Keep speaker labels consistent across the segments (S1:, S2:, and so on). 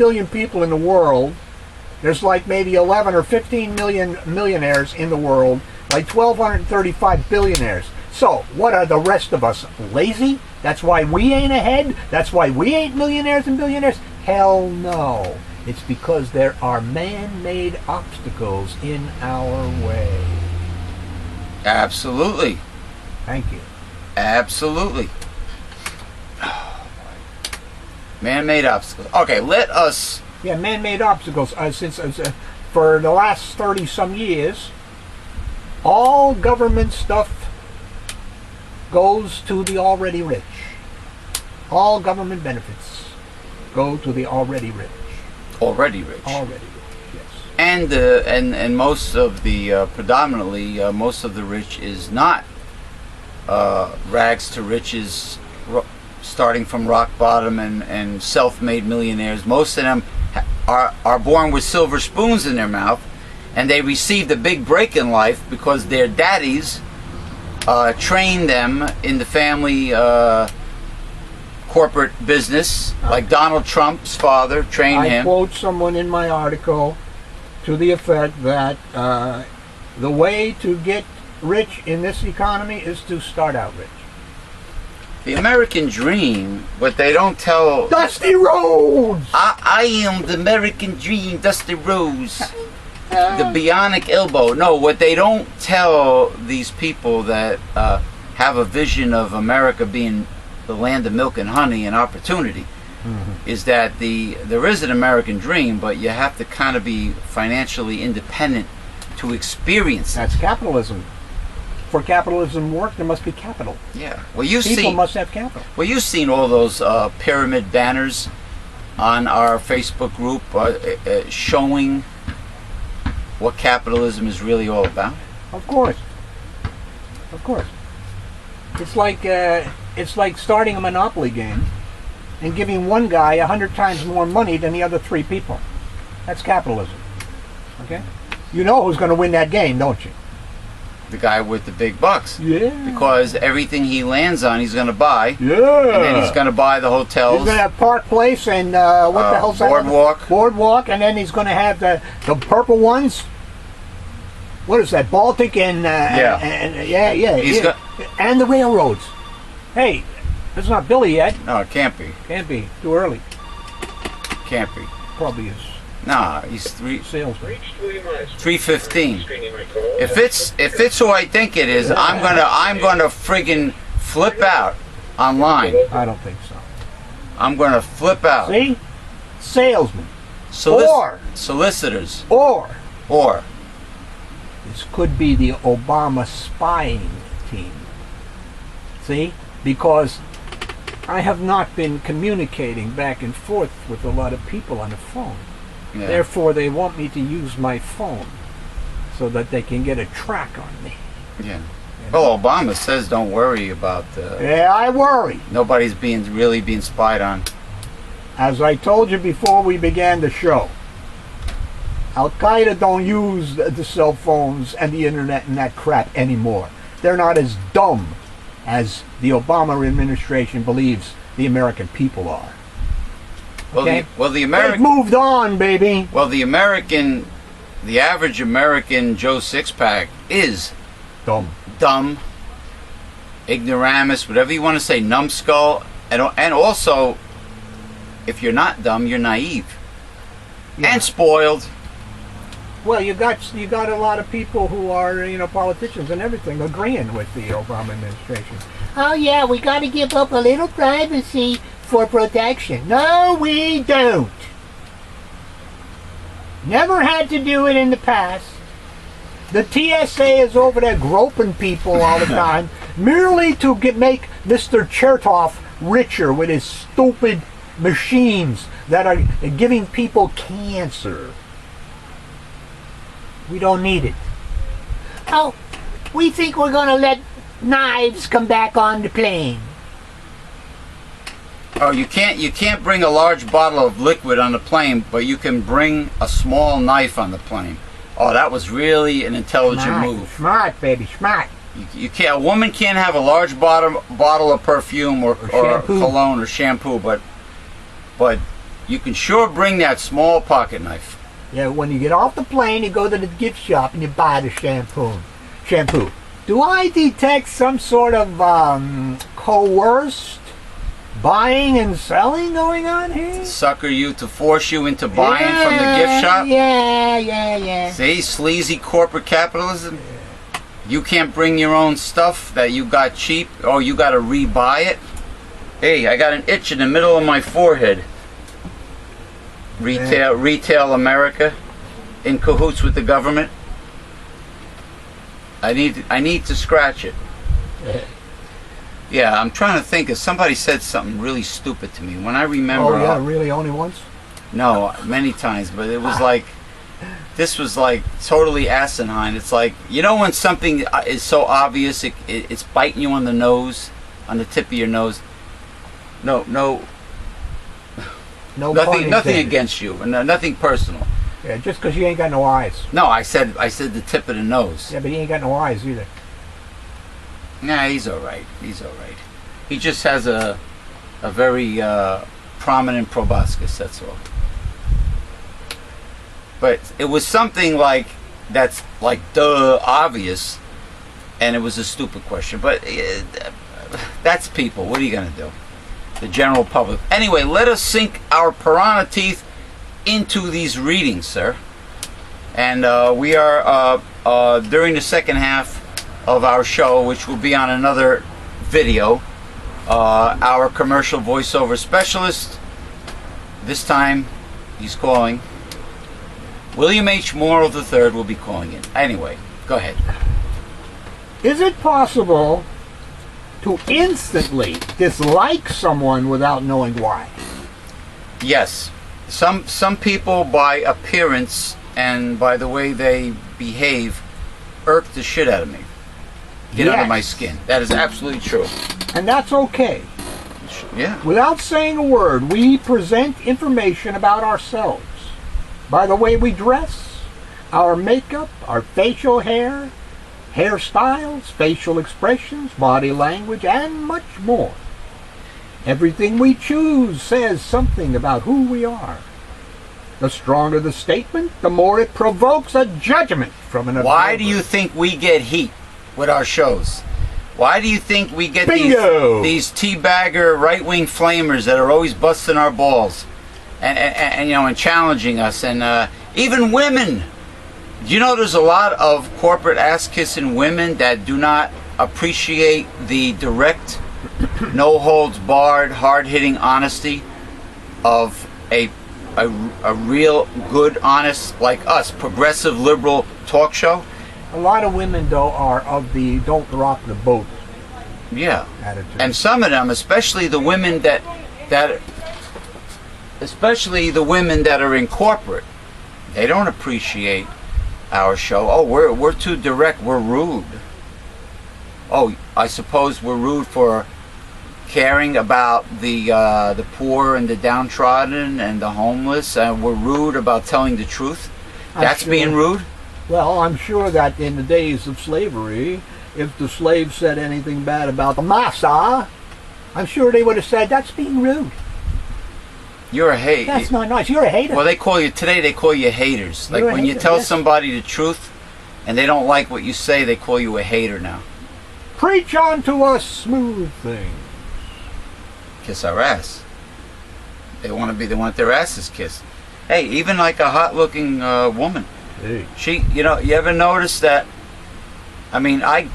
S1: billion people in the world. There's like maybe 11 or 15 million millionaires in the world, like 1,235 billionaires. So, what are the rest of us, lazy? That's why we ain't ahead? That's why we ain't millionaires and billionaires? Hell no. It's because there are man-made obstacles in our way.
S2: Absolutely.
S1: Thank you.
S2: Absolutely. Man-made obstacles. Okay, let us...
S1: Yeah, man-made obstacles. Since for the last 30-some years, all government stuff goes to the already rich. All government benefits go to the already rich.
S2: Already rich.
S1: Already rich, yes.
S2: And most of the predominantly most of the rich is not rags to riches, starting from rock bottom and self-made millionaires. Most of them are born with silver spoons in their mouth, and they received a big break in life because their daddies trained them in the family corporate business, like Donald Trump's father trained him.
S1: I quote someone in my article to the effect that the way to get rich in this economy is to start out rich.
S2: The American dream, what they don't tell...
S1: Dusty Rhodes!
S2: I am the American dream, Dusty Rhodes. The bionic elbow. No, what they don't tell these people that have a vision of America being the land of milk and honey and opportunity is that there is an American dream, but you have to kind of be financially independent to experience it.
S1: That's capitalism. For capitalism to work, there must be capital.
S2: Yeah. Well, you've
S1: People must have capital.
S2: Well, you've seen all those pyramid banners on our Facebook group showing what capitalism is really all about.
S1: Of course. Of course. It's like starting a Monopoly game and giving one guy 100 times more money than the other 3 people. That's capitalism. Okay? You know who's going to win that game, don't you?
S2: The guy with the big bucks.
S1: Yeah.
S2: Because everything he lands on, he's going to buy.
S1: Yeah.
S2: And then he's going to buy the hotels.
S1: He's going to have Park Place and what the hell's that?
S2: Boardwalk.
S1: Boardwalk, and then he's going to have the purple ones. What is that? Baltic and and the railroads. Hey, it's not Billy yet.
S2: No, it can't be.
S1: Can't be. Too early.
S2: Can't be.
S1: Probably is.
S2: Nah, he's
S1: salesman.
S2: 3:15. If it's who I think it is, I'm gonna friggin' flip out online.
S1: I don't think so.
S2: I'm gonna flip out.
S1: See, salesman.
S2: Solicitors.
S1: Or this could be the Obama spying team. See, because I have not been communicating back and forth with a lot of people on the phone. Yeah. Therefore, they want me to use my phone so that they can get a track on me.
S2: Yeah. Well, Obama says don't worry about...
S1: yeah, I worry.
S2: Nobody's really being spied on.
S1: As I told you before we began the show, Al-Qaeda don't use the cell phones and the internet and that crap anymore. They're not as dumb as the Obama administration believes the American people are. Okay?
S2: The American...
S1: They've moved on, baby.
S2: Well, the average American Joe Sixpack is dumb, ignoramus, whatever you want to say, numbskull, and also, if you're not dumb, you're naive and spoiled.
S1: Well, you got a lot of people who are, politicians and everything, agreeing with the Obama administration. Oh yeah, we got to give up a little privacy for protection. No, we don't. Never had to do it in the past. The TSA is over there groping people all the time, merely to make Mr. Chertoff richer with his stupid machines that are giving people cancer. We don't need it. Oh, we think we're going to let knives come back on the plane.
S2: Oh, you can't bring a large bottle of liquid on the plane, but you can bring a small knife on the plane. Oh, that was really an intelligent move.
S1: Smart, baby, smart.
S2: You can't. A woman can't have a large bottle of perfume or cologne or shampoo, but you can sure bring that small pocket knife.
S1: Yeah, when you get off the plane, you go to the gift shop and you buy the shampoo. Do I detect some sort of coerced buying and selling going on here?
S2: Sucker you to force you into buying from the gift shop?
S1: Yeah.
S2: See, sleazy corporate capitalism. You can't bring your own stuff that you got cheap, or you got to rebuy it. Hey, I got an itch in the middle of my forehead. Retail America, in cahoots with the government. I need to scratch it. Yeah, I'm trying to think. If somebody said something really stupid to me, when I remember.
S1: Oh yeah, really, only once?
S2: No, many times, but it was like, this was like totally asinine. It's like, you know, when something is so obvious, it's biting you on the nose, on the tip of your nose. No, nothing against you, and nothing personal.
S1: Yeah, just because you ain't got no eyes.
S2: No, I said the tip of the nose.
S1: Yeah, but he ain't got no eyes either.
S2: Nah, he's all right. He just has a very prominent proboscis. That's all. But it was something like that's like obvious, and it was a stupid question. But that's people. What are you gonna do? The general public. Anyway, let us sink our piranha teeth into these readings, sir. And we are during the second half of our show, which will be on another video, our commercial voiceover specialist, this time he's calling. William H. Morrill III will be calling in. Anyway, go ahead.
S1: Is it possible to instantly dislike someone without knowing why?
S2: Yes. Some people, by appearance and by the way they behave, irk the shit out of me. Get under my skin. That is absolutely true.
S1: And that's okay.
S2: Yeah.
S1: Without saying a word, we present information about ourselves. By the way we dress, our makeup, our facial hair, hairstyles, facial expressions, body language, and much more. Everything we choose says something about who we are. The stronger the statement, the more it provokes a judgment from an observer.
S2: Why do you think we get heat with our shows? Why do you think we get these teabagger right-wing flamers that are always busting our balls and you know, and challenging us, and even women? You know, there's a lot of corporate ass-kissing women that do not appreciate the direct, no-holds-barred, hard-hitting honesty of a real, good, honest, like us, progressive, liberal talk show.
S1: A lot of women, though, are of the don't rock the boat attitude.
S2: And some of them, especially the women that are in corporate, they don't appreciate our show. Oh, we're too direct, we're rude. Oh, I suppose we're rude for caring about the poor and the downtrodden and the homeless, and we're rude about telling the truth. That's being rude?
S1: Well, I'm sure that in the days of slavery, if the slaves said anything bad about the massa, I'm sure they would have said, that's being rude.
S2: You're a hater.
S1: That's not nice. You're a hater.
S2: Well, they call you haters. Like when you tell somebody the truth and they don't like what you say, they call you a hater now.
S1: Preach on to us smooth things.
S2: Kiss our ass. They want their asses kissed. Hey, even like a hot-looking woman.
S1: Hey.
S2: You ever notice that? I mean, I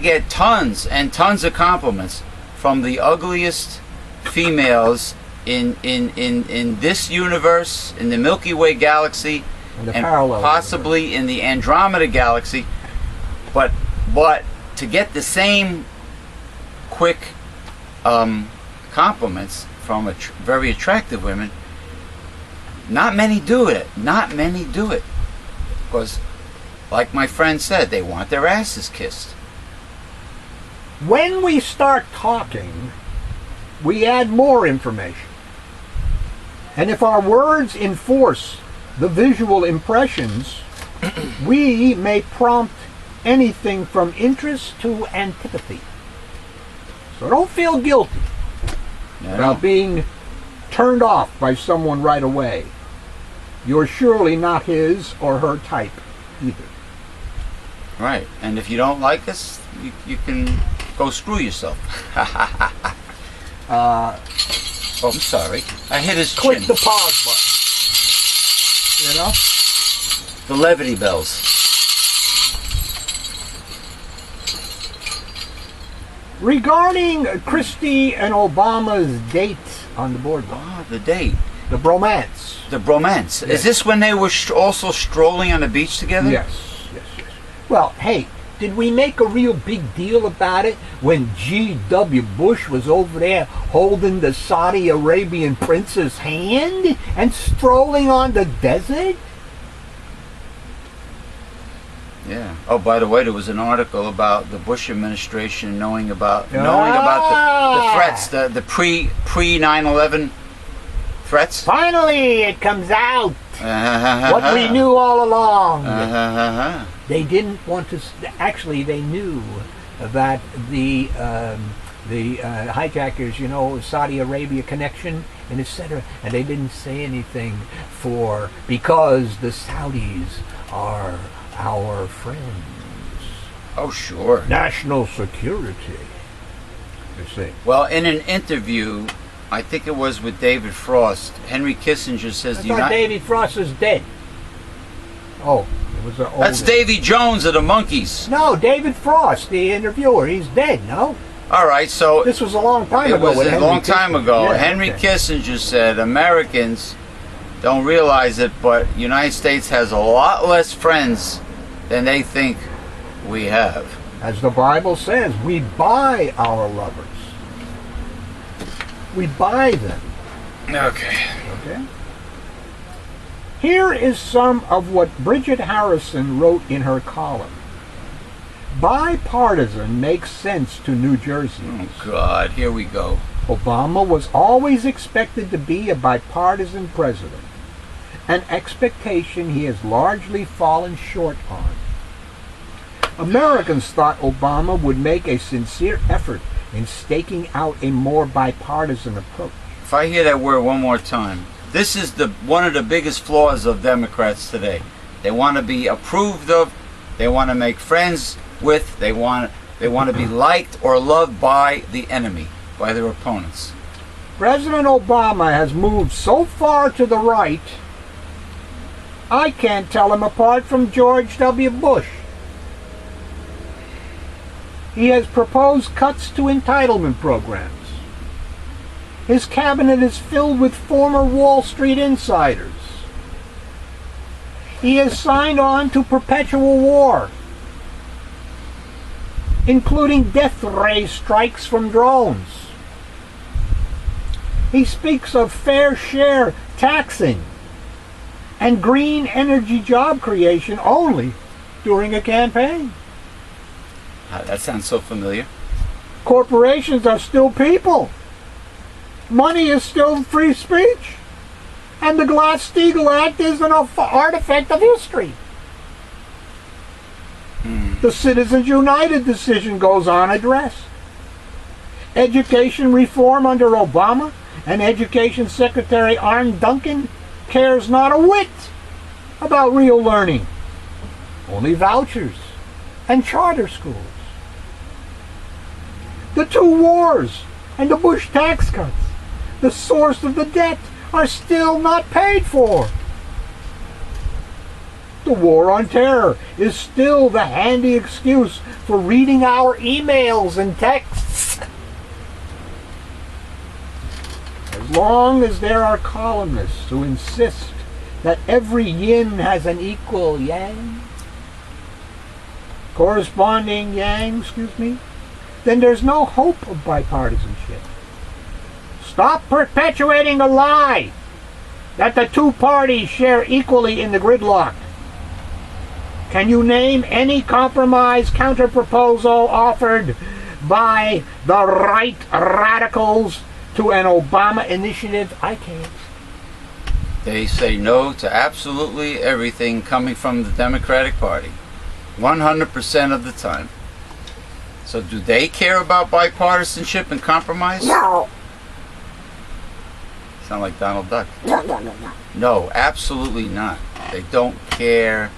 S2: get tons and tons of compliments from the ugliest females in this universe, in the Milky Way galaxy, and possibly in the Andromeda galaxy. But to get the same quick compliments from very attractive women, not many do it. Because, like my friend said, they want their asses kissed.
S1: When we start talking, we add more information. And if our words enforce the visual impressions, we may prompt anything from interest to antipathy. So don't feel guilty about being turned off by someone right away, you're surely not his or her type either.
S2: Right. And if you don't like us, you can go screw yourself. Oh, I'm sorry. I hit his
S1: Click
S2: chin.
S1: the pause button. You know?
S2: The levity bells.
S1: Regarding Christie and Obama's date on the boardwalk,
S2: Ah, the date.
S1: the bromance.
S2: The bromance.
S1: Yes.
S2: Is this when they were also strolling on the beach together?
S1: Yes. Well, hey, did we make a real big deal about it when G.W. Bush was over there holding the Saudi Arabian prince's hand and strolling on the desert?
S2: Yeah. Oh, by the way, there was an article about the Bush administration knowing about the threats, the pre 9/11 threats.
S1: Finally, it comes out. What we knew all along. They didn't want to. Actually, they knew that the hijackers, you know, Saudi Arabia connection and etc. And they didn't say anything because the Saudis are our friends.
S2: Oh, sure.
S1: National security. You see.
S2: Well, in an interview, I think it was with David Frost, Henry Kissinger says
S1: I thought David Frost is dead. Oh, it was an old.
S2: That's Davy Jones of the Monkees.
S1: No, David Frost, the interviewer. He's dead. No.
S2: All right, so
S1: This was a long time ago.
S2: it was a long time ago.
S1: Yeah,
S2: Henry
S1: okay.
S2: Kissinger said Americans don't realize it, but United States has a lot less friends than they think we have.
S1: As the Bible says, we buy our lovers. We buy them.
S2: Okay.
S1: Okay? Here is some of what Bridget Harrison wrote in her column. Bipartisan makes sense to New Jerseyans.
S2: Oh, God, here we go.
S1: Obama was always expected to be a bipartisan president, an expectation he has largely fallen short on. Americans thought Obama would make a sincere effort in staking out a more bipartisan approach.
S2: If I hear that word one more time, this is one of the biggest flaws of Democrats today. They want to be approved of, they want to make friends with, they want to be liked or loved by the enemy, by their opponents.
S1: President Obama has moved so far to the right, I can't tell him apart from George W. Bush. He has proposed cuts to entitlement programs. His cabinet is filled with former Wall Street insiders. He has signed on to perpetual war, including death ray strikes from drones. He speaks of fair share taxing and green energy job creation only during a campaign.
S2: That sounds so familiar.
S1: Corporations are still people. Money is still free speech. And the Glass-Steagall Act is an artifact of history. The Citizens United decision goes unaddressed. Education reform under Obama and Education Secretary Arne Duncan cares not a whit about real learning. Only vouchers and charter schools. The two wars and the Bush tax cuts, the source of the debt, are still not paid for. The war on terror is still the handy excuse for reading our emails and texts. As long as there are columnists who insist that every yin has an equal yang, corresponding yang, then there's no hope of bipartisanship. Stop perpetuating the lie that the two parties share equally in the gridlock. Can you name any compromise counterproposal offered by the right radicals to an Obama initiative? I can't.
S2: They say no to absolutely everything coming from the Democratic Party. 100% of the time. So do they care about bipartisanship and compromise?
S1: No.
S2: Sound like Donald Duck.
S3: No, no, no, no.
S2: No, absolutely not. They don't care.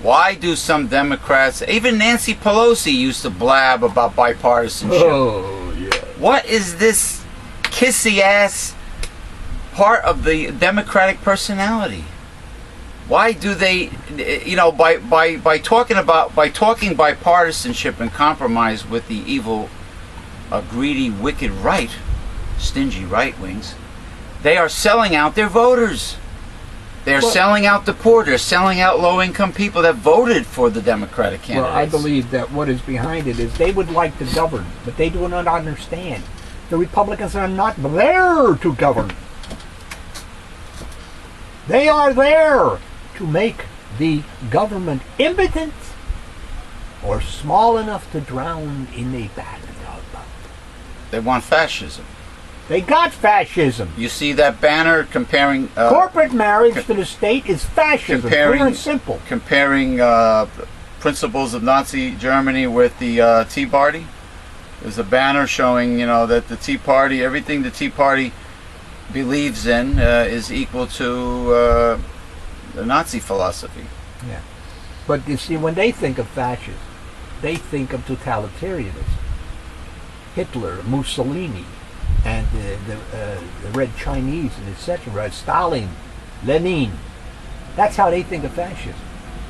S2: Why do some Democrats, even Nancy Pelosi used to blab about bipartisanship?
S1: Oh, yeah.
S2: What is this kissy ass part of the Democratic personality? Why do they, you know, by talking bipartisanship and compromise with the evil, greedy, wicked right, stingy right wings, they are selling out their voters. They're selling out the poor. They're selling out low-income people that voted for the Democratic candidates.
S1: Well, I believe that what is behind it is they would like to govern, but they do not understand. The Republicans are not there to govern. They are there to make the government impotent or small enough to drown in a bathtub.
S2: They want fascism.
S1: They got fascism.
S2: You see that banner comparing
S1: Corporate marriage to the state is fascism, clear and simple.
S2: Comparing principles of Nazi Germany with the Tea Party. There's a banner showing, you know, that the Tea Party, everything the Tea Party believes in, is equal to the Nazi philosophy.
S1: Yeah, but you see, when they think of fascism, they think of totalitarianism. Hitler, Mussolini, and the Red Chinese, and etc. Stalin, Lenin. That's how they think of fascism.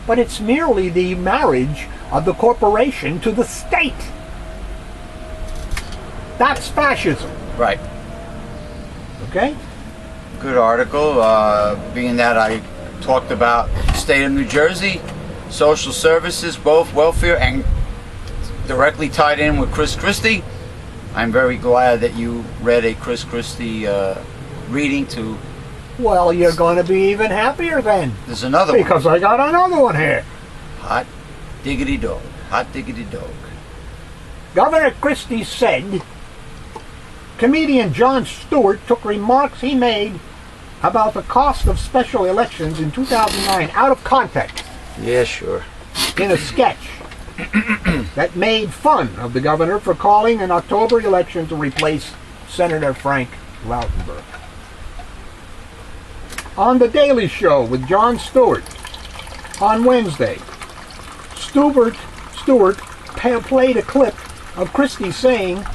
S1: But it's merely the marriage of the corporation to the state. That's fascism.
S2: Right.
S1: Okay?
S2: Good article. Being that I talked about the state of New Jersey, social services, both welfare and directly tied in with Chris Christie. I'm very glad that you read a Chris Christie reading to.
S1: Well, you're going to be even happier then.
S2: There's another
S1: because I got another one here.
S2: Hot diggity dog. Hot diggity dog.
S1: Governor Christie said comedian Jon Stewart took remarks he made about the cost of special elections in 2009 out of context.
S2: Yeah, sure.
S1: In a sketch that made fun of the governor for calling an October election to replace Senator Frank Lautenberg. On The Daily Show with Jon Stewart on Wednesday, Stewart played a clip of Christie saying,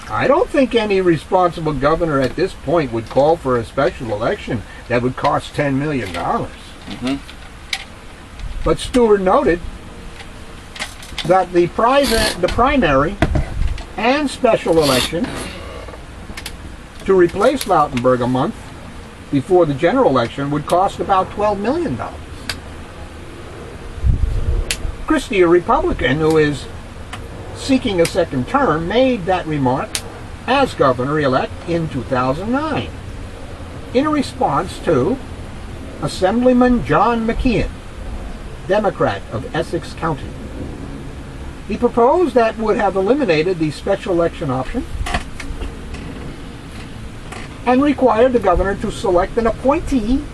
S1: "I don't think any responsible governor at this point would call for a special election that would cost $10 million.
S2: Mm-hmm. But
S1: Stewart noted that the primary and special election to replace Lautenberg a month before the general election would cost about $12 million. Christie, a Republican who is seeking a second term, made that remark as governor-elect in 2009 in response to Assemblyman John McKeon, Democrat of Essex County. He proposed that would have eliminated the special election option and required the governor to select an appointee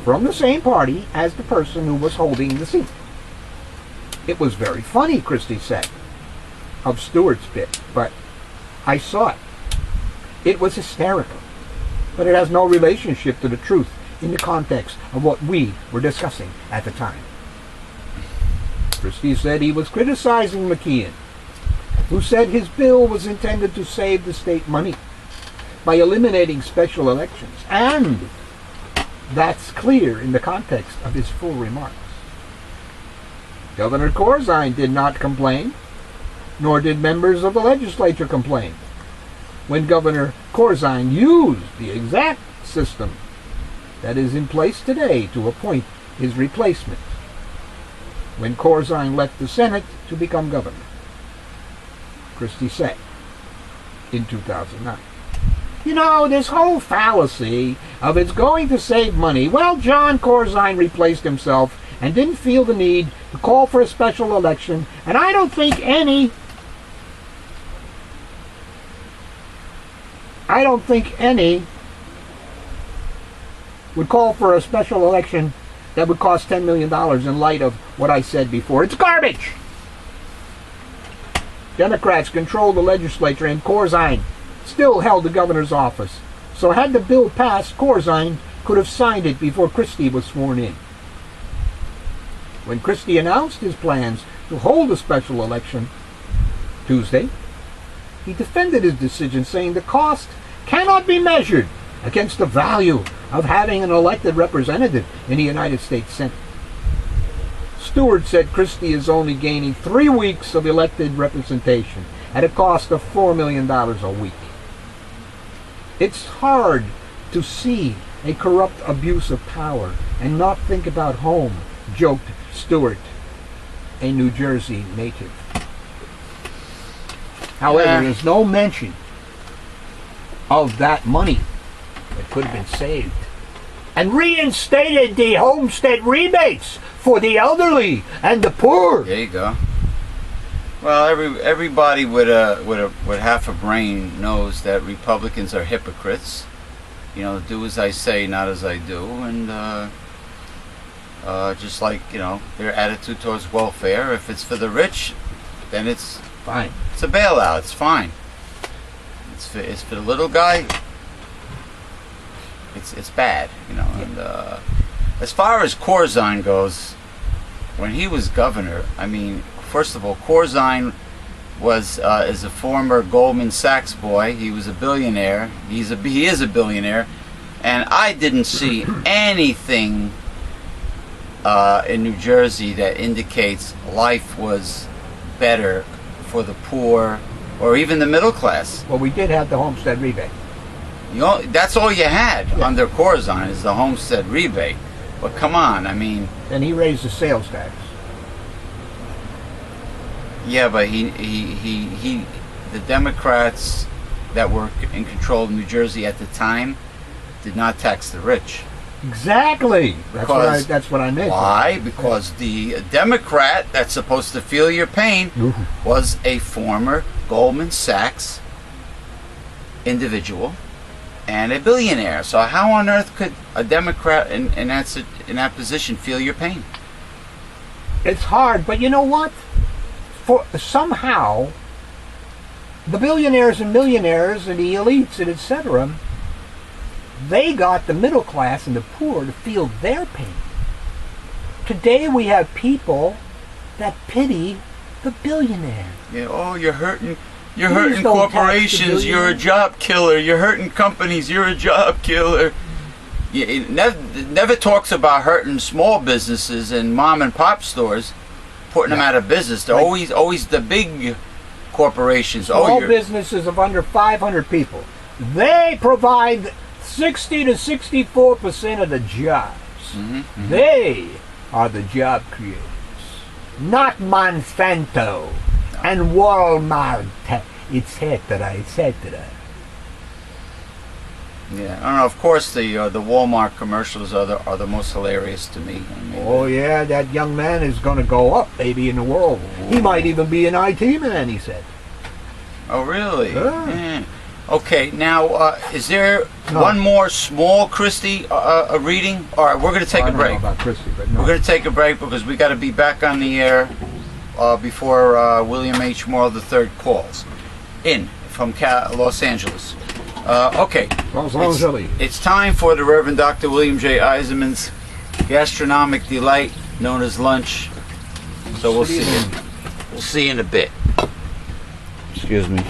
S1: from the same party as the person who was holding the seat. It was very funny, Christie said, of Stewart's bit, but I saw it. It was hysterical, but it has no relationship to the truth in the context of what we were discussing at the time. Christie said he was criticizing McKeon, who said his bill was intended to save the state money by eliminating special elections, and that's clear in the context of his full remarks. Governor Corzine did not complain, nor did members of the legislature complain, when Governor Corzine used the exact system that is in place today to appoint his replacement when Corzine left the Senate to become governor. Christie said in 2009. You know, this whole fallacy of it's going to save money, well, John Corzine replaced himself and didn't feel the need to call for a special election, and I don't think any would call for a special election that would cost $10 million in light of what I said before. It's garbage! Democrats controlled the legislature, and Corzine still held the governor's office So had the bill passed, Corzine could have signed it before Christie was sworn in. When Christie announced his plans to hold a special election Tuesday, he defended his decision, saying the cost cannot be measured against the value of having an elected representative in the United States Senate. Stewart said Christie is only gaining 3 weeks of elected representation at a cost of $4 million a week. It's hard to see a corrupt abuse of power and not think about home, joked Stewart, a New Jersey native. However, there's no mention of that money that could have been saved and reinstated the homestead rebates for the elderly and the poor.
S2: There you go. Well, everybody with half a brain knows that Republicans are hypocrites. You know, do as I say, not as I do, and just like, you know, their attitude towards welfare. If it's for the rich, then it's
S1: fine.
S2: It's a bailout. It's fine. It's for the little guy. It's bad, you know. And as far as Corzine goes, when he was governor, I mean, first of all, Corzine is a former Goldman Sachs boy. He was a billionaire. He is a billionaire, and I didn't see anything in New Jersey that indicates life was better for the poor or even the middle class.
S1: Well, we did have the homestead rebate.
S2: That's all you had under Corzine is the homestead rebate. But come on, I mean.
S1: And he raised the sales tax.
S2: Yeah, but the Democrats that were in control of New Jersey at the time did not tax the rich.
S1: Exactly. That's what I meant.
S2: Why? Because the Democrat that's supposed to feel your pain was a former Goldman Sachs individual and a billionaire. So how on earth could a Democrat in that position feel your pain?
S1: It's hard, but you know what? For somehow, the billionaires and millionaires and the elites and etc., they got the middle class and the poor to feel their pain. Today we have people that pity the billionaire.
S2: Yeah, oh, you're hurting corporations, you're a job killer. You're hurting companies, you're a job killer. Yeah, it never talks about hurting small businesses and mom and pop stores, putting them out of business. They're always the big corporations.
S1: Small businesses of under 500 people. They provide 60 to 64% of the jobs. They are the job creators, not Monsanto and Walmart, etc.
S2: Yeah, I don't know. Of course, the Walmart commercials are the most hilarious to me. I mean,
S1: oh yeah, that young man is going to go up, baby, in the world. He might even be an IT man, he said.
S2: Oh really?
S1: Yeah.
S2: Okay, now is there one more small Christie reading? All right, we're going to take a break.
S1: I don't know about Christie, but no.
S2: We're going to take a break because we got to be back on the air before William H. Morrow III calls in from Los Angeles. Okay,
S1: Los Angeles.
S2: It's time for the Reverend Dr. William J. Eisenman's gastronomic delight known as lunch. So we'll see you in a bit. Excuse me.